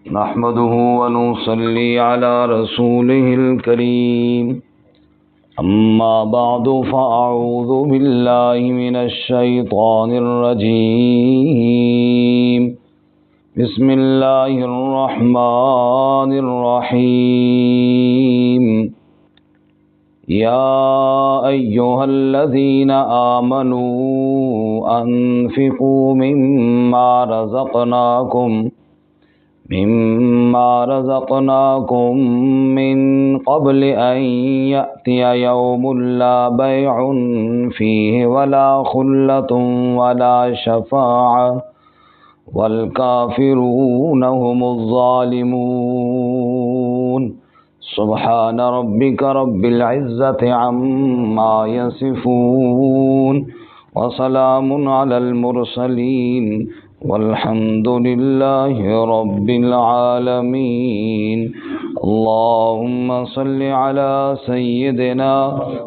نحمده ونصلي على رسوله الكريم أما بعد فأعوذ بالله من الشيطان الرجيم بسم الله الرحمن الرحيم يا أيها الذين آمنوا أنفقوا مما رزقناكم من قبل أن يأتي يوم لا بيع فيه ولا خلة ولا شفاعة والكافرون هم الظالمون سبحان ربك رب العزة عما يصفون وسلام على المرسلين والحمد لله رب العالمين اللهم صل على سيدنا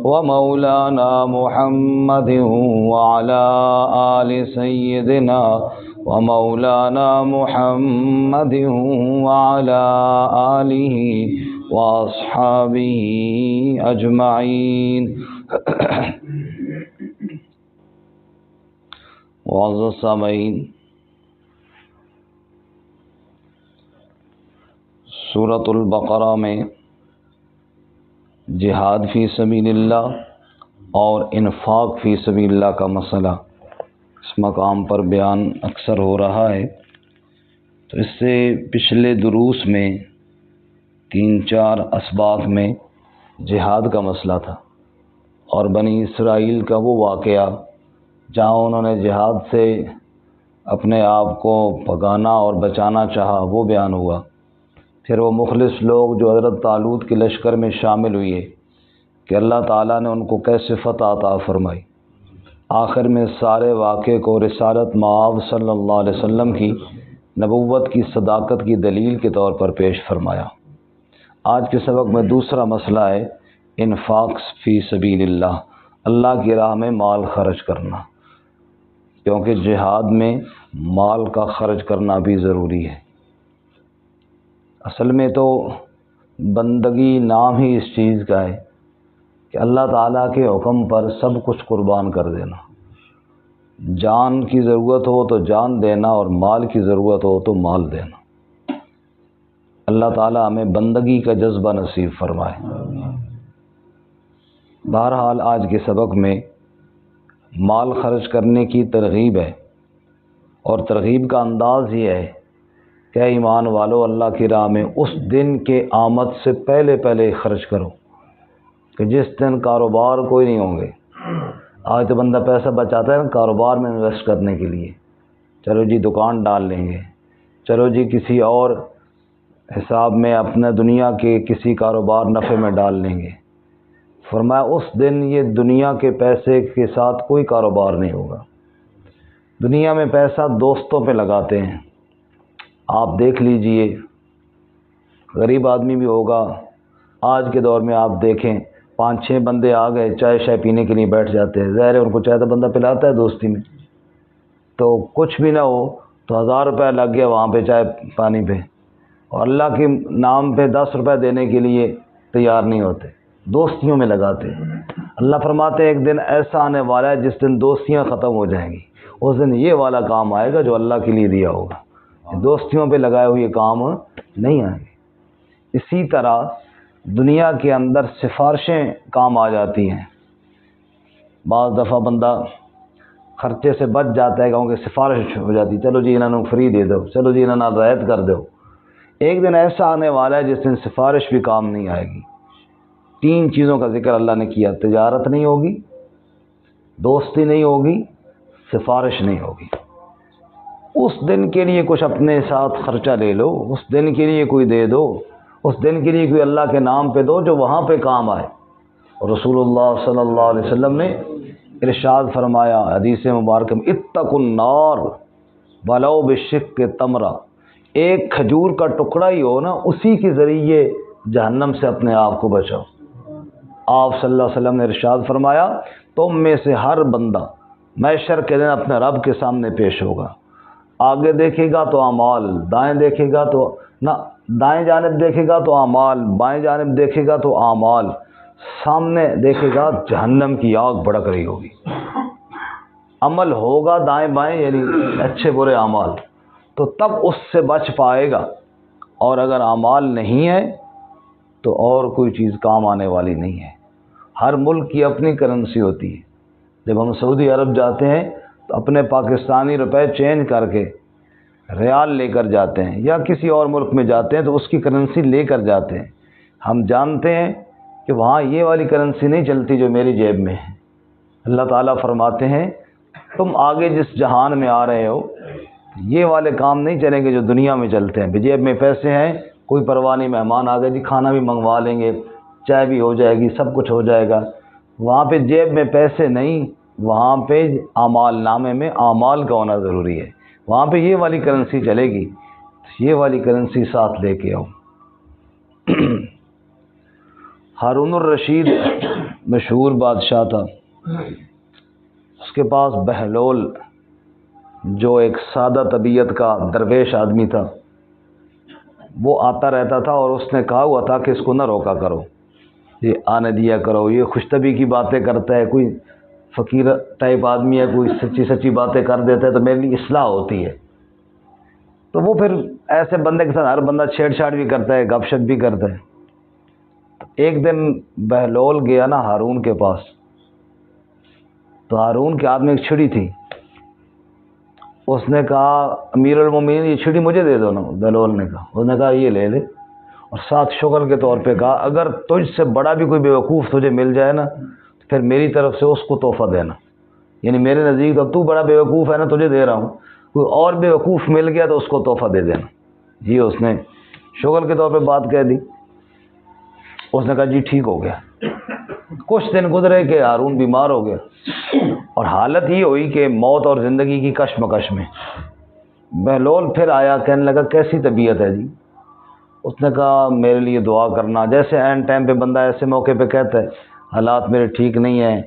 ومولانا محمد وعلى آل سيدنا ومولانا محمد وعلى آله وأصحابه أجمعين معزز سامعین، سورۃ البقرہ میں جہاد فی سبیل اللہ اور انفاق فی سبیل اللہ کا مسئلہ اس مقام پر بیان اکثر ہو رہا ہے۔ تو اس سے پچھلے دروس میں 3-4 اسباق میں جہاد کا مسئلہ تھا اور بنی اسرائیل کا وہ واقعہ جہاں انہوں نے جہاد سے اپنے آپ کو بھگانا اور بچانا چاہا، وہ بیان ہوا۔ پھر وہ مخلص لوگ جو حضرت طالوت کے لشکر میں شامل ہوئے کہ اللہ تعالیٰ نے ان کو کیسے فتح عطا فرمائی۔ آخر میں سارے واقعے کو رسالت مآب صلی اللہ علیہ وسلم کی نبوت کی صداقت کی دلیل کے طور پر پیش فرمایا۔ آج کے سبق میں دوسرا مسئلہ ہے انفاق فی سبیل اللہ، اللہ کی راہ میں مال خرچ کرنا، کیونکہ جہاد میں مال کا خرچ کرنا بھی ضروری ہے۔ اصل میں تو بندگی نام ہی اس چیز کا ہے کہ اللہ تعالیٰ کے حکم پر سب کچھ قربان کر دینا، جان کی ضرورت ہو تو جان دینا اور مال کی ضرورت ہو تو مال دینا۔ اللہ تعالیٰ ہمیں بندگی کا جذبہ نصیب فرمائے۔ بہرحال آج کے سبق میں مال خرچ کرنے کی ترغیب ہے، اور ترغیب کا انداز یہ ہے کہ ایمان والو اللہ کی راہ میں اس دن کے آمد سے پہلے خرچ کرو کہ جس دن کاروبار کوئی نہیں ہوں گے۔ آج تو بندہ پیسہ بچاتا ہے نا کاروبار میں انویسٹ کرنے کے لیے، چلو جی دکان ڈال لیں گے، چلو جی کسی اور حساب میں اپنا دنیا کے کسی کاروبار نفع میں ڈال لیں گے۔ فرمایا اس دن یہ دنیا کے پیسے کے ساتھ کوئی کاروبار نہیں ہوگا۔ دنیا میں پیسہ دوستوں پہ لگاتے ہیں، آپ دیکھ لیجئے، غریب آدمی بھی ہوگا، آج کے دور میں آپ دیکھیں 5-6 بندے آ گئے چائے شائے پینے کے لیے بیٹھ جاتے ہیں، ظاہر ہے ان کو چائے تو بندہ پلاتا ہے دوستی میں، تو کچھ بھی نہ ہو تو 1000 روپے لگ گیا وہاں پہ چائے پانی پہ، اور اللہ کے نام پہ 10 روپے دینے کے لیے تیار نہیں ہوتے، دوستیوں میں لگاتے ہیں۔ اللہ فرماتے ہیں ایک دن ایسا آنے والا ہے جس دن دوستیاں ختم ہو جائیں گی، اس دن یہ والا کام آئے گا جو اللہ کے لیے دیا ہوگا، دوستیوں پہ لگائے ہوئے کام نہیں آئیں گے۔ اسی طرح دنیا کے اندر سفارشیں کام آ جاتی ہیں۔ بعض دفعہ بندہ خرچے سے بچ جاتا ہے کیونکہ سفارش ہو جاتی، چلو جی انہوں نے فری دے دو، چلو جی انہوں نے رعایت کر دو۔ ایک دن ایسا آنے والا ہے جس دن سفارش بھی کام نہیں آئے گی۔ 3 چیزوں کا ذکر اللہ نے کیا، تجارت نہیں ہوگی، دوستی نہیں ہوگی، سفارش نہیں ہوگی۔ اس دن کے لیے کچھ اپنے ساتھ خرچہ لے لو، اس دن کے لیے کوئی دے دو، اس دن کے لیے کوئی اللہ کے نام پہ دو جو وہاں پہ کام آئے۔ اور رسول اللہ صلی اللہ علیہ وسلم نے ارشاد فرمایا حدیث مبارکہ میں، اتقوا النار ولو بشق تمرہ، ایک کھجور کا ٹکڑا ہی ہو نا، اسی کے ذریعے جہنم سے اپنے آپ کو بچاؤ۔ آپ صلی اللہ علیہ وسلم نے ارشاد فرمایا تم میں سے ہر بندہ محشر کے دن اپنے رب کے سامنے پیش ہوگا، آگے دیکھے گا تو اعمال، دائیں دیکھے گا تو نہ دائیں جانب دیکھے گا تو اعمال، بائیں جانب دیکھے گا تو اعمال، سامنے دیکھے گا جہنم کی آگ بھڑک رہی ہوگی۔ عمل ہوگا دائیں بائیں یعنی اچھے برے اعمال، تو تب اس سے بچ پائے گا، اور اگر اعمال نہیں ہے تو اور کوئی چیز کام آنے والی نہیں ہے۔ ہر ملک کی اپنی کرنسی ہوتی ہے۔ جب ہم سعودی عرب جاتے ہیں تو اپنے پاکستانی روپے چینج کر کے ریال لے کر جاتے ہیں، یا کسی اور ملک میں جاتے ہیں تو اس کی کرنسی لے کر جاتے ہیں۔ ہم جانتے ہیں کہ وہاں یہ والی کرنسی نہیں چلتی جو میری جیب میں ہے۔ اللہ تعالیٰ فرماتے ہیں تم آگے جس جہان میں آ رہے ہو یہ والے کام نہیں چلیں گے جو دنیا میں چلتے ہیں۔ جیب میں پیسے ہیں، کوئی پرواہ نہیں، مہمان آ گئے جی کھانا بھی منگوا لیں گے، چائے بھی ہو جائے گی، سب کچھ ہو جائے گا۔ وہاں پہ جیب میں پیسے نہیں، وہاں پہ اعمال نامے میں اعمال کا ہونا ضروری ہے۔ وہاں پہ یہ والی کرنسی چلے گی، یہ والی کرنسی ساتھ لے کے آؤ۔ ہارون الرشید مشہور بادشاہ تھا، اس کے پاس بہلول جو ایک سادہ طبیعت کا درویش آدمی تھا، وہ آتا رہتا تھا، اور اس نے کہا ہوا تھا کہ اس کو نہ روکا کرو، یہ آنے دیا کرو، یہ خوش طبی کی باتیں کرتا ہے، کوئی فقیر ٹائپ آدمی ہے، کوئی سچی سچی باتیں کر دیتا ہے تو میرے لیے اصلاح ہوتی ہے۔ تو وہ پھر ایسے بندے کے ساتھ ہر بندہ چھیڑ چھاڑ بھی کرتا ہے، گپ شپ بھی کرتا ہے۔ ایک دن بہلول گیا نا ہارون کے پاس، تو ہارون کے ہاتھ میں ایک چھڑی تھی۔ اس نے کہا امیر المومنین یہ چھڑی مجھے دے دو نا۔ بہلول نے کہا، اس نے کہا یہ لے لے، اور ساتھ شکر کے طور پہ کہا اگر تجھ سے بڑا بھی کوئی بیوقوف تجھے مل جائے نا تو پھر میری طرف سے اس کو تحفہ دینا، یعنی میرے نزدیک تو بڑا بیوقوف ہے نا، تجھے دے رہا ہوں، کوئی اور بیوقوف مل گیا تو اس کو تحفہ دے دینا۔ جی اس نے شکر کے طور پہ بات کہہ دی۔ اس نے کہا جی ٹھیک ہو گیا۔ کچھ دن گزرے کہ ہارون بیمار ہو گیا، اور حالت یہ ہوئی کہ موت اور زندگی کی کشمکش میں۔ بہلول پھر آیا، کہنے لگا کیسی طبیعت ہے جی؟ اس نے کہا میرے لیے دعا کرنا، جیسے عین ٹائم پہ بندہ ایسے موقع پہ کہتا ہے حالات میرے ٹھیک نہیں ہیں۔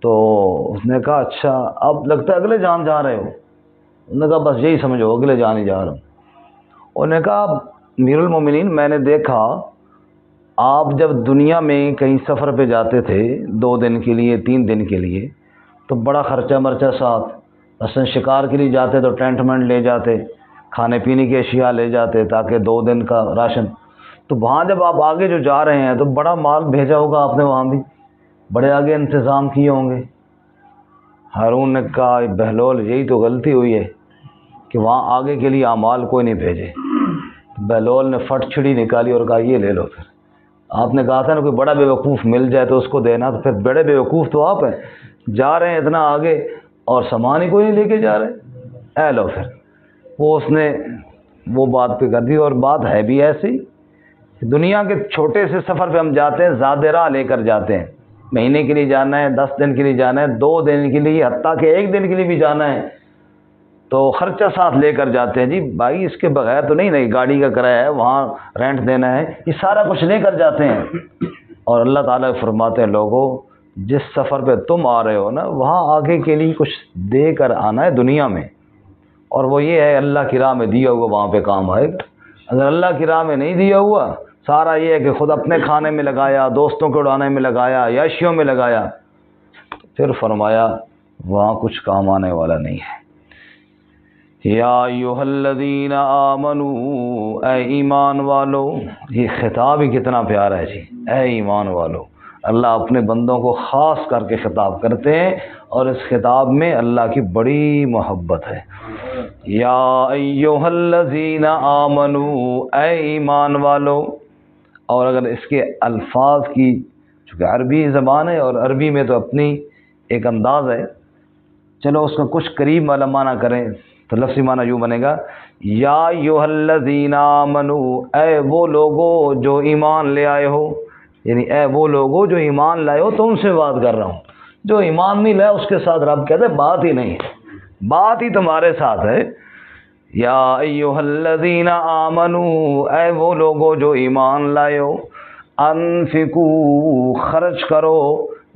تو اس نے کہا اچھا اب لگتا ہے اگلے جان جا رہے ہو؟ اس نے کہا بس یہی سمجھو اگلے جان ہی جا رہا ہوں۔ انہوں نے کہا امیر المومنین میں نے دیکھا آپ جب دنیا میں کہیں سفر پہ جاتے تھے 2 دن کے لیے 3 دن کے لیے تو بڑا خرچہ مرچہ ساتھ، مثلا شکار کے لیے جاتے تو ٹینٹ مینٹ لے جاتے، کھانے پینے کی اشیاء لے جاتے تاکہ 2 دن کا راشن۔ تو وہاں جب آپ آگے جو جا رہے ہیں تو بڑا مال بھیجا ہوگا آپ نے، وہاں بھی بڑے آگے انتظام کیے ہوں گے۔ ہارون نے کہا بہلول یہی تو غلطی ہوئی ہے کہ وہاں آگے کے لیے اعمال کوئی نہیں بھیجے۔ بہلول نے فٹ چھڑی نکالی اور کہا یہ لے لو۔ پھر آپ نے کہا تھا نا کوئی بڑا بیوقوف مل جائے تو اس کو دینا، تو پھر بڑے بیوقوف تو آپ ہیں، جا رہے ہیں اتنا آگے اور سامان ہی کوئی نہیں لے کے جا رہے، اے لو۔ پھر وہ اس نے وہ بات پہ کر دی، اور بات ہے بھی ایسی، دنیا کے چھوٹے سے سفر پہ ہم جاتے ہیں، زیادہ راہ لے کر جاتے ہیں، مہینے کے لیے جانا ہے، 10 دن کے لیے جانا ہے، 2 دن کے لیے، حتیٰ کہ 1 دن کے لیے بھی جانا ہے تو خرچہ ساتھ لے کر جاتے ہیں۔ جی بھائی اس کے بغیر تو نہیں گاڑی کا کرایہ ہے، وہاں رینٹ دینا ہے، یہ سارا کچھ لے کر جاتے ہیں۔ اور اللہ تعالیٰ فرماتے ہیں لوگوں جس سفر پہ تم آ رہے ہو نا وہاں آگے کے لیے کچھ دے کر آنا ہے دنیا میں، اور وہ یہ ہے اللہ کی راہ میں دیا ہوا وہاں پہ کام آئے گا۔ اگر اللہ کی راہ میں نہیں دیا ہوا، سارا یہ ہے کہ خود اپنے کھانے میں لگایا، دوستوں کو اڑانے میں لگایا، عیاشیوں میں لگایا، پھر فرمایا وہاں کچھ کام آنے والا نہیں ہے۔ یا ایھا الذین آمنوا، اے ایمان والو، یہ خطاب ہی کتنا پیارا ہے جی، اے ایمان والو۔ اللہ اپنے بندوں کو خاص کر کے خطاب کرتے ہیں، اور اس خطاب میں اللہ کی بڑی محبت ہے۔ یا ایھا الذین آمنوا، اے ایمان والو۔ اور اگر اس کے الفاظ کی، چونکہ عربی زبان ہے اور عربی میں تو اپنی ایک انداز ہے، چلو اس کا کچھ قریب والا معنی کریں تو لفظی معنی یوں بنے گا یا ایھا الذین آمنوا، اے وہ لوگو جو ایمان لے آئے ہو، یعنی اے وہ لوگو جو ایمان لائے ہو، تم سے بات کر رہا ہوں۔ جو ایمان نہیں لائے اس کے ساتھ رب کہتے بات ہی نہیں ہے، بات ہی تمہارے ساتھ ہے۔ یا ایھا الذین آمنوا، اے وہ لوگو جو ایمان لائے ہو، انفقوا، خرچ کرو،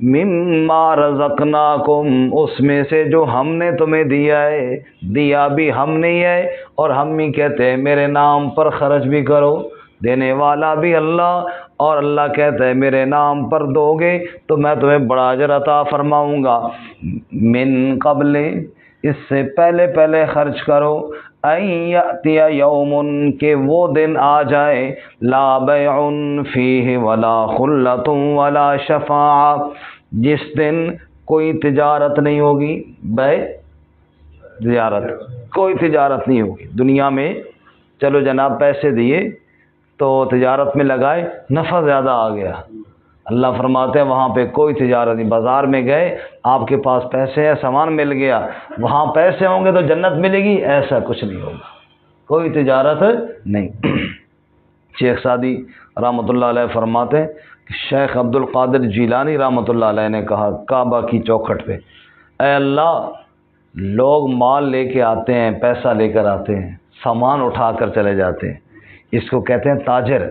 مما رزقناکم، اس میں سے جو ہم نے تمہیں دیا ہے، دیا بھی ہم نے ہے اور ہم ہی کہتے ہیں میرے نام پر خرچ بھی کرو، دینے والا بھی اللہ، اور اللہ کہتا ہے میرے نام پر دو گے تو میں تمہیں بڑا اجر عطا فرماؤں گا۔ من قبل، اس سے پہلے پہلے خرچ کرو، ان یاتی یوم، کہ وہ دن آ جائے، لا بیع فیہ ولا خلۃ ولا شفاعہ، جس دن کوئی تجارت نہیں ہوگی، تجارت، کوئی تجارت نہیں ہوگی دنیا میں۔ چلو جناب پیسے دیے تو تجارت میں لگائے، نفع زیادہ آ گیا، اللہ فرماتے ہیں وہاں پہ کوئی تجارت نہیں۔ بازار میں گئے، آپ کے پاس پیسے ہیں، سامان مل گیا، وہاں پیسے ہوں گے تو جنت ملے گی، ایسا کچھ نہیں ہوگا، کوئی تجارت نہیں۔ شیخ سعدی رحمۃ اللہ علیہ فرماتے ہیں کہ شیخ عبد القادر جیلانی رحمۃ اللہ علیہ نے کہا کعبہ کی چوکھٹ پہ، اے اللہ، لوگ مال لے کے آتے ہیں، پیسہ لے کر آتے ہیں، سامان اٹھا کر چلے جاتے ہیں، اس کو کہتے ہیں تاجر۔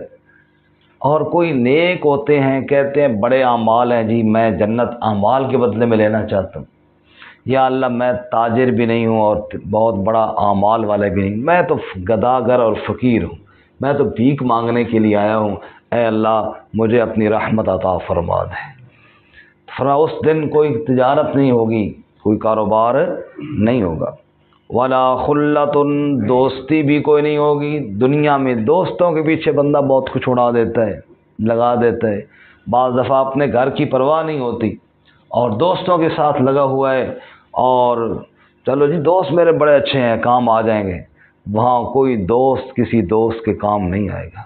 اور کوئی نیک ہوتے ہیں، کہتے ہیں بڑے اعمال ہیں جی، میں جنت اعمال کے بدلے میں لینا چاہتا ہوں۔ یا اللہ میں تاجر بھی نہیں ہوں اور بہت بڑا اعمال والا بھی نہیں، میں تو گداگر اور فقیر ہوں، میں تو بھیک مانگنے کے لیے آیا ہوں، اے اللہ مجھے اپنی رحمت عطا فرما دے۔ فرمایا اس دن کوئی تجارت نہیں ہوگی، کوئی کاروبار نہیں ہوگا، ولا خلۃ، دوستی بھی کوئی نہیں ہوگی۔ دنیا میں دوستوں کے پیچھے بندہ بہت کچھ اڑا دیتا ہے، لگا دیتا ہے، بعض دفعہ اپنے گھر کی پرواہ نہیں ہوتی اور دوستوں کے ساتھ لگا ہوا ہے، اور چلو جی دوست میرے بڑے اچھے ہیں، کام آ جائیں گے، وہاں کوئی دوست کسی دوست کے کام نہیں آئے گا،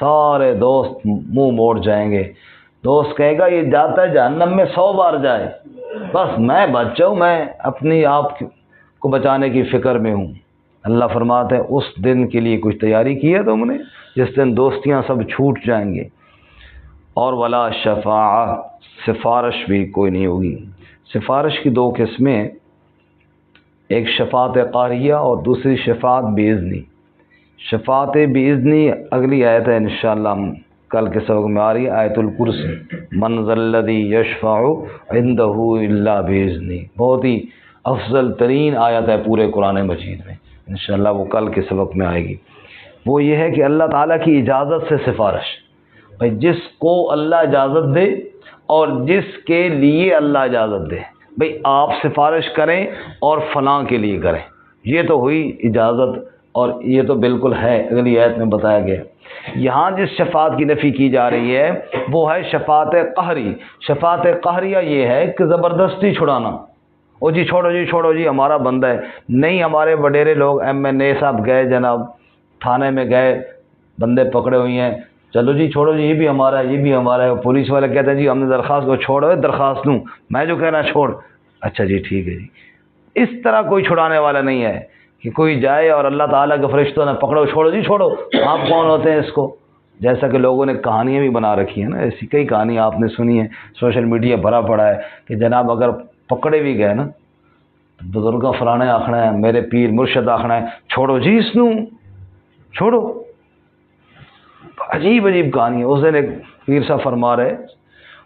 سارے دوست منہ موڑ جائیں گے۔ دوست کہے گا یہ جاتا ہے جہنم میں 100 بار جائے، بس میں بچ جاؤں، میں اپنی آپ کو بچانے کی فکر میں ہوں۔ اللہ فرماتے ہیں اس دن کے لیے کچھ تیاری کی ہے تم نے، جس دن دوستیاں سب چھوٹ جائیں گے۔ اور ولا شفاعہ، سفارش بھی کوئی نہیں ہوگی۔ سفارش کی 2 قسمیں، ایک شفاعت قہریہ اور دوسری شفاعت باذنی۔ شفاعت باذنی اگلی آیت ہے انشاءاللہ کل کے سبق میں آ رہی ہے، آیت الکرسی، من ذا الذی یشفع عندہ الا باذنہ، بہت ہی افضل ترین آیت ہے پورے قرآن مجید میں، انشاءاللہ وہ کل کے سبق میں آئے گی۔ وہ یہ ہے کہ اللہ تعالیٰ کی اجازت سے سفارش، بھائی جس کو اللہ اجازت دے اور جس کے لیے اللہ اجازت دے، بھئی آپ سفارش کریں اور فلاں کے لیے کریں، یہ تو ہوئی اجازت، اور یہ تو بالکل ہے، اگلی آیت میں بتایا گیا۔ یہاں جس شفاعت کی نفی کی جا رہی ہے وہ ہے شفاعت قہری۔ شفاعت قہریہ یہ ہے کہ زبردستی چھڑانا، او جی چھوڑو جی چھوڑو جی ہمارا بندہ ہے، نہیں ہمارے وڈیرے لوگ MNA صاحب گئے جناب تھانے میں گئے، بندے پکڑے ہوئی ہیں، چلو جی چھوڑو جی یہ بھی ہمارا ہے یہ بھی ہمارا ہے، پولیس والے کہتے ہیں جی ہم نے درخواست کو چھوڑو، درخواست دوں میں جو کہنا چھوڑ، اچھا جی ٹھیک ہے جی۔ اس طرح کوئی چھڑانے والا نہیں ہے کہ کوئی جائے اور اللہ تعالیٰ کے فرشتوں نے پکڑو چھوڑو جی چھوڑو، آپ کون ہوتے ہیں اس کو؟ جیسا کہ لوگوں نے کہانیاں بھی بنا رکھی ہیں نا، ایسی کئی کہانیاں آپ نے سنی ہیں، سوشل میڈیا بھرا پڑا ہے کہ جناب اگر پکڑے بھی گئے نا، بزرگاں فلانے آخنا ہے، میرے پیر مرشد آخنا ہے، چھوڑو جی اس نو چھوڑو۔ عجیب عجیب کہانی ہے۔ اس دن ایک پیر صاحب فرما رہے،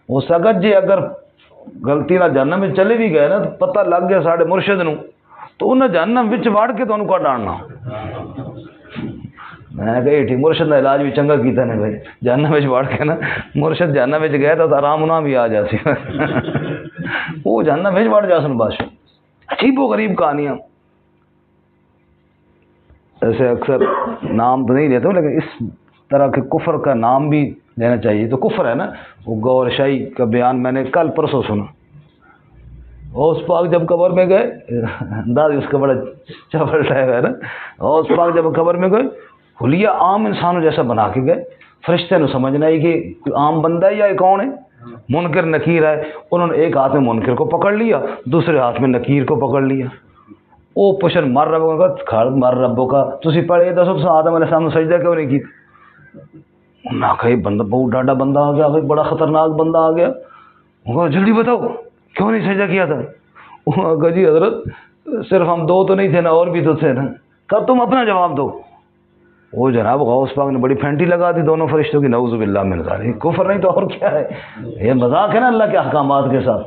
وہ سگت جی اگر غلطی نہ جہنم میں چلے بھی گئے نا تو پتہ لگ گیا ساڑھے مرشد نو تو انہیں جہنم وچ وڑ کے تو ان کو ڈالنا۔ میں نے کہا ٹھیک، مرشد نے علاج بھی چنگا کیتا نے بھائی، جہنم وچ وڑ کے نا مرشد جہنم وچ گئے تو آرام نہ بھی آ جاسی وہ جہنم وچ وڑ جاسن بادشاہ۔ عجیب و غریب کہانیاں، ایسے اکثر نام تو نہیں لیتا ہوں لیکن اس طرح کے کفر کا نام بھی لینا چاہیے، تو کفر ہے نا۔ وہ گور شاہی کا بیان میں نے کل پرسوں سنا، غوث پاک جب قبر میں گئے، انداز اس کا بڑا چبل ٹائپ ہے نا، غوث پاک جب قبر میں گئے حلیہ عام انسانوں جیسا بنا کے گئے، فرشتے نے سمجھنا ہے کہ کوئی عام بندہ ہے یا یہ کون ہے، منکر نکیر ہے۔ انہوں نے ایک ہاتھ میں منکر کو پکڑ لیا، دوسرے ہاتھ میں نکیر کو پکڑ لیا۔ او پشن مر ربوں کا کھڑ مر ربوں کا تسی پڑھے دسو تو آدم علیہ السلام نے سجدہ کیوں نہیں کی؟ نہ کہیں بندہ بہت ڈاڈا بندہ آ گیا، بڑا خطرناک بندہ آ گیا، جلدی بتاؤ کیوں نہیں سجدہ کیا تھا؟ کہا جی حضرت صرف ہم 2 تو نہیں تھے نا، اور بھی تو تھے نا۔ کہا تم اپنا جواب دو۔ وہ جناب غوث پاک نے بڑی پھینٹی لگا دی دونوں فرشتوں کی، نعوذ باللہ من ذالک، کفر نہیں تو اور کیا ہے، یہ مذاق ہے نا اللہ کے احکامات کے ساتھ۔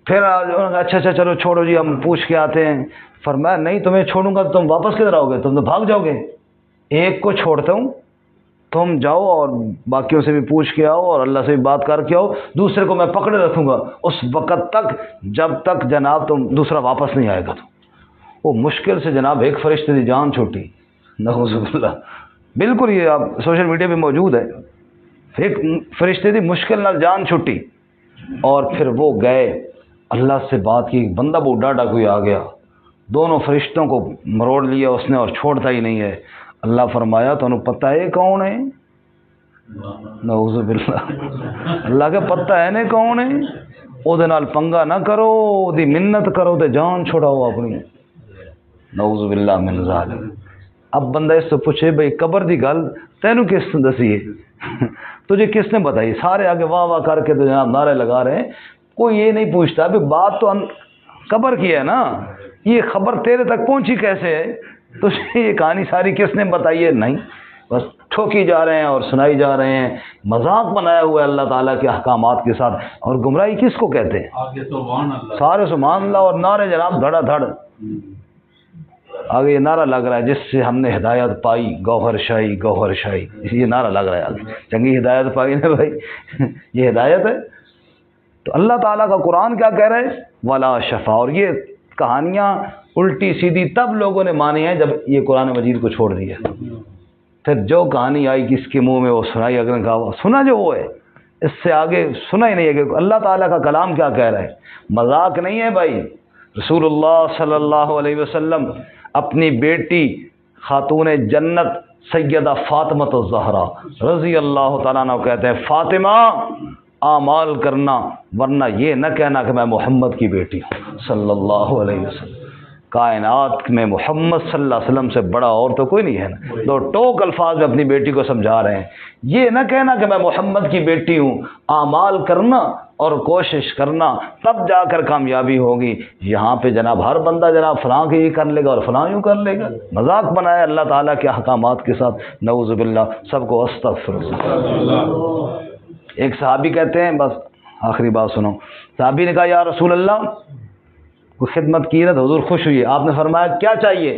پھر اچھا چلو چھوڑو جی ہم پوچھ کے آتے ہیں. فرمایا نہیں تمہیں چھوڑوں گا تو تم واپس کدھر آؤ گے؟ تم تو بھاگ جاؤ گے. ایک کو چھوڑتا ہوں، تم جاؤ اور باقیوں سے بھی پوچھ کے آؤ اور اللہ سے بھی بات کر کے آؤ، دوسرے کو میں پکڑے رکھوں گا اس وقت تک جب تک جناب تم دوسرا واپس نہیں آئے گا. تو وہ مشکل سے جناب ایک فرشتے کی جان چھوٹی، نعوذ باللہ. بالکل یہ آپ سوشل میڈیا پہ موجود ہے. ایک فرشتے کی مشکل نہ جان چھٹی اور پھر وہ گئے اللہ سے بات کی. بندہ بوڑھا ڈا کوئی آ گیا، دونوں فرشتوں کو مروڑ لیا اس نے اور چھوڑتا ہی نہیں ہے. اللہ فرمایا تو انہوں پتہ ہے کون ہے؟ نعوذ باللہ. اللہ کا پتہ ہے نے کون ہے؟ او دے نال پنگا نہ کرو، دی منت کرو تے جان چھڑاؤ اپنی. نعوذ باللہ من ذالک. اب بندہ اس سے پوچھے بھئی قبر دی گل تینوں کس نے دسی ہے؟ تجھے کس نے بتائی؟ سارے آگے واہ واہ کر کے تو جناب نعرے لگا رہے ہیں. کوئی یہ نہیں پوچھتا بھی بات تو قبر کی ہے نا، یہ خبر تیرے تک پہنچی کیسے ہے؟ تو یہ کہانی ساری کس نے بتائی ہے؟ نہیں، بس ٹھوکی جا رہے ہیں اور سنائی جا رہے ہیں. مذاق بنایا ہوا ہے اللہ تعالیٰ کے احکامات کے ساتھ. اور گمراہی کس کو کہتے ہیں؟ سارے سبحان اللہ اور نعرے جناب دھڑا دھڑ. آگے یہ نعرہ لگ رہا ہے جس سے ہم نے ہدایت پائی، گوہر شاہی گوہر شاہی، یہ نعرہ لگ رہا ہے. آگے چنگی ہدایت پائی نا بھائی، یہ ہدایت ہے. تو اللہ تعالیٰ کا قرآن کیا کہہ رہے ہیں؟ ولا شفا. اور یہ کہانیاں الٹی سیدھی تب لوگوں نے مانی ہیں جب یہ قرآن مجید کو چھوڑ دیا. پھر جو کہانی آئی کس کے منہ میں وہ سنائی، اگر کہا سنا جو وہ ہے، اس سے آگے سنا ہی نہیں ہے کہ اللہ تعالیٰ کا کلام کیا کہہ رہا ہے. مذاق نہیں ہے بھائی. رسول اللہ صلی اللہ علیہ وسلم اپنی بیٹی خاتون جنت سیدہ فاطمہ الزہرا رضی اللہ تعالیٰ عنہ کہتے ہیں فاطمہ اعمال کرنا ورنہ یہ نہ کہنا کہ میں محمد کی بیٹی ہوں صلی اللہ علیہ وسلم. کائنات میں محمد صلی اللہ علیہ وسلم سے بڑا اور تو کوئی نہیں ہے نا. دو ٹوک الفاظ میں اپنی بیٹی کو سمجھا رہے ہیں. یہ نہ کہنا کہ میں محمد کی بیٹی ہوں، اعمال کرنا اور کوشش کرنا تب جا کر کامیابی ہوگی. یہاں پہ جناب ہر بندہ جناب فلاں کے یہ کر لے گا اور فلاں یوں کر لے گا. مذاق بنایا اللہ تعالیٰ کے احکامات کے ساتھ. نعوذ باللہ. سب کو استغفر اللہ. ایک صحابی کہتے ہیں، بس آخری بات سنو. صحابی نے کہا یا رسول اللہ، کوئی خدمت کی نا تو حضور خوش ہوئی. آپ نے فرمایا کیا چاہیے؟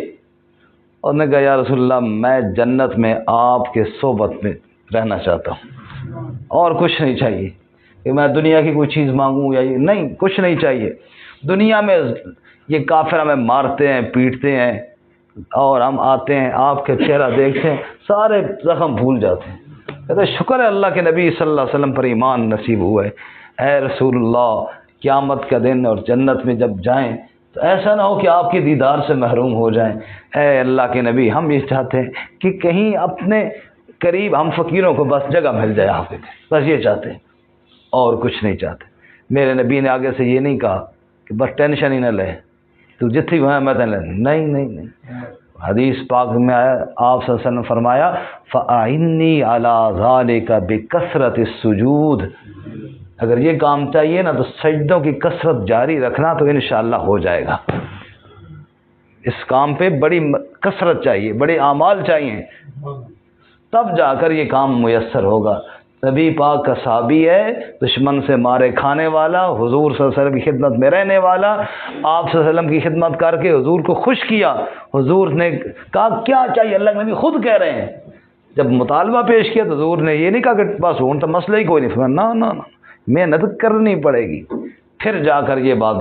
اور نے کہا یا رسول اللہ میں جنت میں آپ کے صحبت میں رہنا چاہتا ہوں اور کچھ نہیں چاہیے کہ میں دنیا کی کوئی چیز مانگوں یا یہ نہیں، کچھ نہیں چاہیے. دنیا میں یہ کافر ہمیں مارتے ہیں پیٹتے ہیں اور ہم آتے ہیں آپ کے چہرہ دیکھتے ہیں سارے زخم بھول جاتے ہیں. کہتے شکر ہے اللہ کے نبی صلی اللہ علیہ وسلم پر ایمان نصیب ہوا ہے. اے رسول اللہ قیامت کا دن اور جنت میں جب جائیں تو ایسا نہ ہو کہ آپ کے دیدار سے محروم ہو جائیں. اے اللہ کے نبی ہم یہ چاہتے ہیں کہ کہیں اپنے قریب ہم فقیروں کو بس جگہ مل جائے آپ کے، بس یہ چاہتے ہیں اور کچھ نہیں چاہتے. میرے نبی نے آگے سے یہ نہیں کہا کہ بس ٹینشن ہی نہ لے تو جتنی وہاں میں نہیں نہیں نہیں. حدیث پاک میں آیا آپ صلی اللہ علیہ وسلم فرمایا فَأَعِنِّي عَلَىٰ ذَلِكَ بِكَثْرَةِ السُّجُودِ. اگر یہ کام چاہیے نا تو سجدوں کی کثرت جاری رکھنا تو انشاءاللہ ہو جائے گا. اس کام پہ بڑی کثرت چاہیے، بڑے اعمال چاہیے، تب جا کر یہ کام میسر ہوگا. نبی پاک کا صحابی ہے، دشمن سے مارے کھانے والا، حضور صلی اللہ علیہ وسلم کی خدمت میں رہنے والا. آپ صلی اللہ علیہ وسلم کی خدمت کر کے حضور کو خوش کیا. حضور نے کہا کیا چاہیے؟ اللہ کے نبی خود کہہ رہے ہیں. جب مطالبہ پیش کیا تو حضور نے یہ نہیں کہا کہ بس ہوں تو مسئلہ ہی کوئی نہیں. نہ محنت کرنی پڑے گی پھر جا کر یہ بات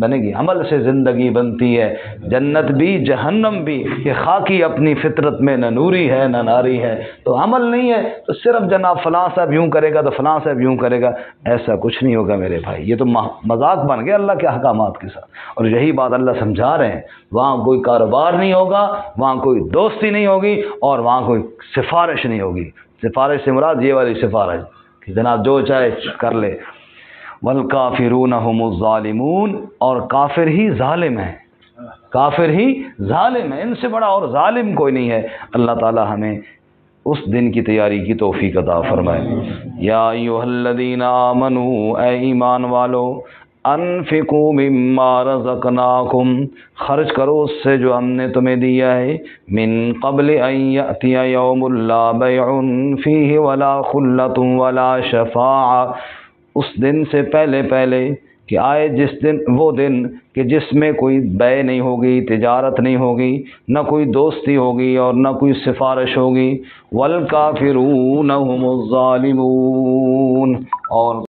بنے گی. عمل سے زندگی بنتی ہے، جنت بھی جہنم بھی. یہ خاکی اپنی فطرت میں نہ نوری ہے نہ ناری ہے. تو عمل نہیں ہے تو صرف جناب فلاں صاحب یوں کرے گا تو فلاں صاحب یوں کرے گا، ایسا کچھ نہیں ہوگا میرے بھائی. یہ تو مذاق بن گیا اللہ کے احکامات کے ساتھ. اور یہی بات اللہ سمجھا رہے ہیں. وہاں کوئی کاروبار نہیں ہوگا، وہاں کوئی دوستی نہیں ہوگی اور وہاں کوئی سفارش نہیں ہوگی. سفارش سے مراد یہ والی سفارش کہ جناب جو چاہے کر لے. والکافرون هم الظالمون. اور کافر ہی ظالم ہیں، کافر ہی ظالم ہیں. ان سے بڑا اور ظالم کوئی نہیں ہے. اللہ تعالی ہمیں اس دن کی تیاری کی توفیق عطا فرمائے. یا ایھا الذین آمنوا، اے ایمان والو، انفقوا مما رزقناکم، خرچ کرو اس سے جو ہم نے تمہیں دیا ہے. من قبل ان یأتی یوم لا بیع فیہ ولا خلۃ ولا شفاعۃ، اس دن سے پہلے کہ آئے جس دن، وہ دن کہ جس میں کوئی بے نہیں ہوگی، تجارت نہیں ہوگی، نہ کوئی دوستی ہوگی اور نہ کوئی سفارش ہوگی۔ والکافرون هم الظالمون، اور